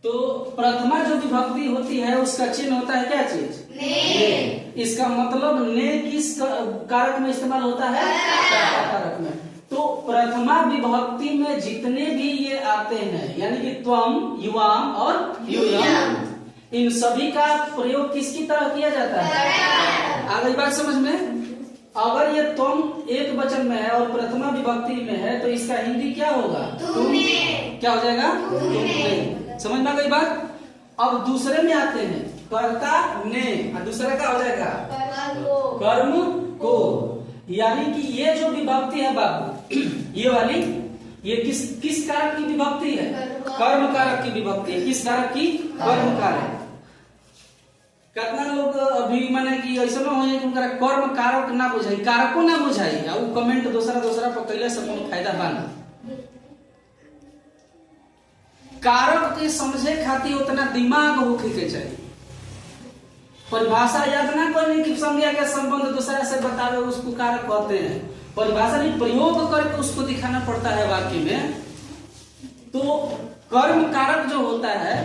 तो प्रथमा जो विभक्ति होती है उसका चिन्ह होता है क्या चीज? ने। इसका मतलब ने किस कारक में इस्तेमाल होता है? कारक में। तो प्रथमा विभक्ति में जितने भी ये आते हैं यानी कि त्वम, युवाम और यूयम, इन सभी का प्रयोग किसकी तरह किया जाता है? आ गई बात समझ में? अगर ये तुम एक वचन में है और प्रथमा विभक्ति में है तो इसका हिंदी क्या होगा? तुमने। क्या हो जाएगा? तुमने। समझ में आ गई बात? अब दूसरे में आते हैं, कर्ता ने, और दूसरा क्या हो जाएगा? कर्म को। यानी कि ये जो विभक्ति है बाबू, ये वाली, ये किस कारक की विभक्ति है? कर्म कारक की विभक्ति है। किस कारक की? कर्म कारक। कितना लोग अभी माने कि ऐसा ना हो कि उनका कर्म कारक ना बुझाई, कारको ना बुझाई, और कमेंट दूसरा पकड़ले से कोनो फायदा बा ना। कारक के समझे खातिर उतना दिमाग होखे के चाहिए। परिभाषा याद ना करने की संज्ञा के संबंध दूसरा से बतावे उसको कारक कहते हैं। परिभाषा नहीं, प्रयोग करके उसको दिखाना पड़ता है वाक्य में। तो कर्म कारक जो होता है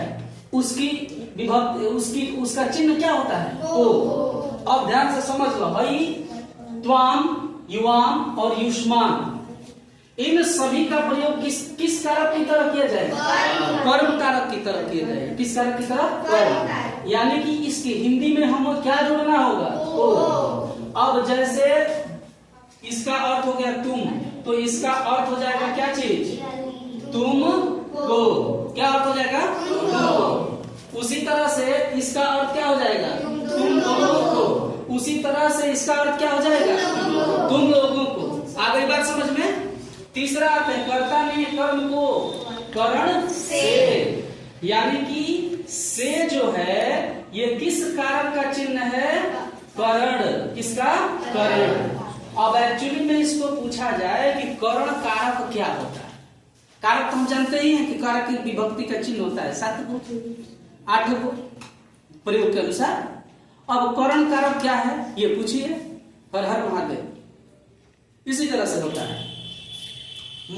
उसकी विभक्ति, उसका चिन्ह क्या होता है? को। अब ध्यान से समझ लो भाई, त्वाम, युवाम और युष्मान, इन सभी का प्रयोग किस कारक की तरह किया जाएगा? कर्म कारक की तरह किया जाएगा। किस कारक की तरह? कर्म। यानी कि इसके हिंदी में हमें क्या जोड़ना होगा? को। अब जैसे इसका अर्थ हो गया तुम, तो इसका अर्थ हो जाएगा क्या चीज? तुम को। क्या अर्थ हो जाएगा? तुम को। उसी तरह से इसका अर्थ क्या हो जाएगा? तुम लोगों को। उसी तरह से इसका अर्थ क्या हो जाएगा? तुम लोगों को। आ गई बात समझ में? तीसरा अर्थ है कर्ता ने कर्म को करण से, यानी कि से जो है ये किस कारक का चिन्ह है? करण। किसका? करण। अब एक्चुअली में इसको पूछा जाए कि करण कारक क्या होता है? कारक तो हम जानते ही हैं कि कारक की विभक्ति का चिन्ह होता है 7 को 8 को प्रयोग के अनुसार। अब करण कारक क्या है ये पूछिए। हर हर महादेव। इसी तरह से होता है।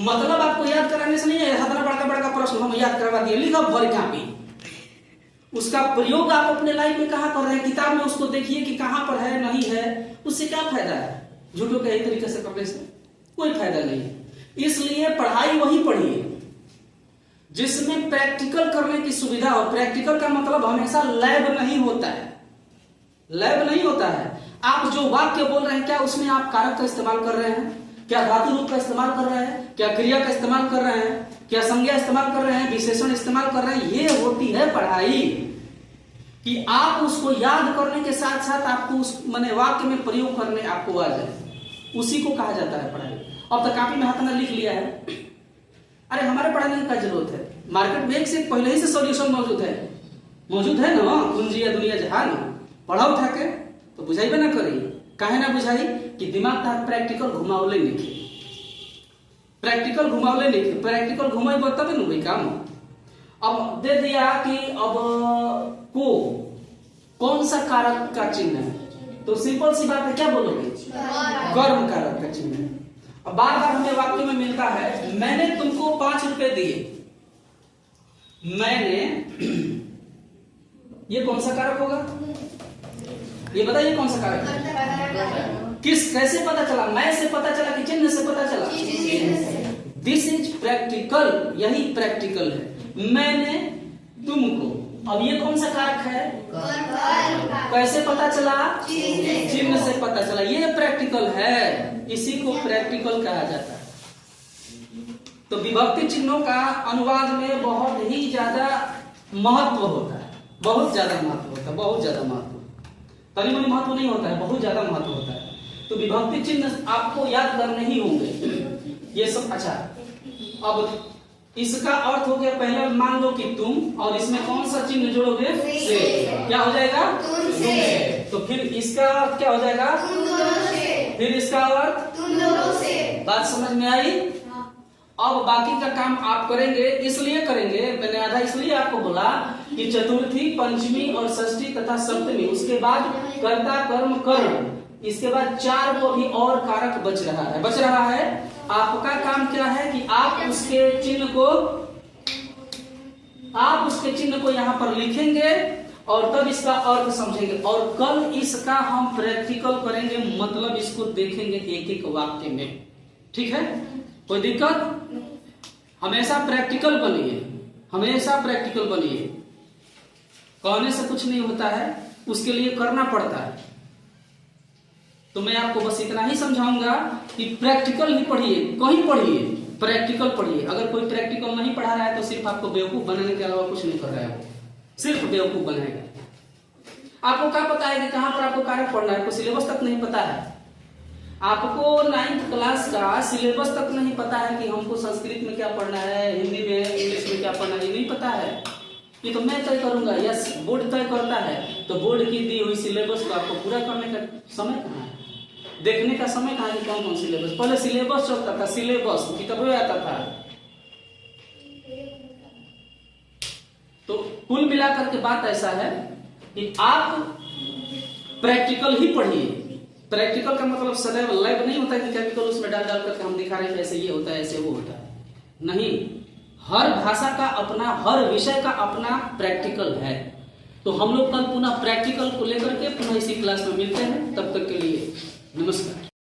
मतलब आपको याद कराने से नहीं है, इतना बड़ा प्रश्न हम याद करवा दिए, लिखो भरी कॉपी। उसका प्रयोग आप अपने लाइफ में कहां कर रहे हैं? किताब में उसको देखिए कि कहां पर है, नहीं है। उससे क्या फायदा है? झूठों के ही तरीके से करने से कोई फायदा नहीं है। इसलिए पढ़ाई वही पढ़िए जिसमें प्रैक्टिकल करने की सुविधा हो। प्रैक्टिकल का मतलब हमेशा लैब नहीं होता है। लैब नहीं होता है। आप जो वाक्य बोल रहे हैं क्या उसमें आप कारक का इस्तेमाल कर रहे हैं? क्या धातु रूप का इस्तेमाल कर रहे हैं? क्या क्रिया का इस्तेमाल कर रहे हैं? क्या संज्ञा इस्तेमाल कर रहे हैं? विशेषण इस्तेमाल कर रहे हैं? ये होती है पढ़ाई, कि आप उसको याद करने के साथ साथ आपको उस माने वाक्य में प्रयोग करने आपको आ जाए। उसी को कहा जाता है पढ़ाई। अब तक कॉपी में हाथ में लिख लिया है, अरे हमारे पढ़ाने की क्या जरूरत है? मार्केट में एक से पहले ही से सॉल्यूशन मौजूद है ना। कुंजी या दुनिया जहान पढ़ा उठा के तो बुझाई ना करी। काहे ना बुझाई कि दिमाग का प्रैक्टिकल घुमावले लिखे। प्रैक्टिकल घुमावले लिखे, प्रैक्टिकल घुमाई तब न भाई काम। अब दे दिया कि अब को कौन सा कारक का चिन्ह है, तो सिंपल सी बात है, क्या बोलोगे? कर्म कारक का चिन्ह है। अब बार बार हमें वाक्य में मिलता है, मैंने तुमको 5 रुपए दिए। मैंने, ये कौन सा कारक होगा? ये बताइए कौन सा कारक है? कैसे पता चला? मैं से पता चला कि चिन्ह से पता चला? This is practical. यही प्रैक्टिकल है। मैंने तुमको। अब ये कौन सा कारक है? कैसे पता चला? चिन्ह से पता चला। ये प्रैक्टिकल है। इसी को प्रैक्टिकल कहा जाता है। तो विभक्ति चिन्हों का अनुवाद में बहुत ही ज्यादा महत्व होता है। बहुत ज्यादा महत्व होता है। बहुत ज्यादा महत्व, तनी मनी महत्व नहीं होता है, बहुत ज्यादा महत्व होता है। तो विभक्ति चिन्ह आपको याद करने ही होंगे ये सब। अच्छा, अब इसका अर्थ हो गया, पहले मान लो कि तुम, और इसमें कौन सा चिन्ह जोड़ोगे? से। क्या हो जाएगा? तुमसे। तो फिर इसका अर्थ क्या हो जाएगा? तुम दोनों से। फिर इसका अर्थ? तुम दोनों से। बात समझ में आई? अब बाकी का काम आप करेंगे, इसलिए करेंगे, मैंने आधा इसलिए आपको बोला कि चतुर्थी, पंचमी और षष्ठी तथा सप्तमी, उसके बाद कर्ता, कर्म, कर्ण, इसके बाद 4 को भी और कारक बच रहा है। आपका काम क्या है कि आप उसके चिन्ह को आप उसके चिन्ह को यहाँ पर लिखेंगे और तब इसका अर्थ समझेंगे, और कल इसका हम प्रैक्टिकल करेंगे, मतलब इसको देखेंगे एक एक वाक्य में। ठीक है, कोई दिक्कत? हमेशा प्रैक्टिकल बनिए, हमेशा प्रैक्टिकल बनिए। कहने से कुछ नहीं होता है, उसके लिए करना पड़ता है। तो मैं आपको बस इतना ही समझाऊंगा कि प्रैक्टिकल ही पढ़िए, कहीं पढ़िए, प्रैक्टिकल पढ़िए। अगर कोई प्रैक्टिकल नहीं पढ़ा रहा है तो सिर्फ आपको बेवकूफ बनाने के अलावा कुछ नहीं कर रहा है, वो सिर्फ बेवकूफ बनाएगा। आपको क्या पता है कि कहां पर आपको कारक पढ़ना है? आपको सिलेबस तक नहीं पता है। आपको 9th क्लास का सिलेबस तक नहीं पता है कि हमको संस्कृत में क्या पढ़ना है, हिंदी में, इंग्लिश में क्या पढ़ना है, ये नहीं पता है। ये तो मैं तय करूंगा या बोर्ड तय करता है। तो बोर्ड की दी हुई सिलेबस को आपको पूरा करने का समय कहाँ है, देखने का समय कहाँ है, कौन कौन सिलेबस। पहले सिलेबस चलता था, सिलेबस किताबें आता था। तो कुल मिलाकर के बात ऐसा है कि आप प्रैक्टिकल ही पढ़िए। प्रैक्टिकल का मतलब सदैव लैब नहीं होता कि केमिकल उसमें डाल डाल करके हम दिखा रहे हैं ऐसे ये होता है, ऐसे वो होता है, नहीं। हर भाषा का अपना, हर विषय का अपना प्रैक्टिकल है। तो हम लोग कल पुनः प्रैक्टिकल को लेकर के पुनः इसी क्लास में मिलते हैं। तब तक के लिए नमस्कार।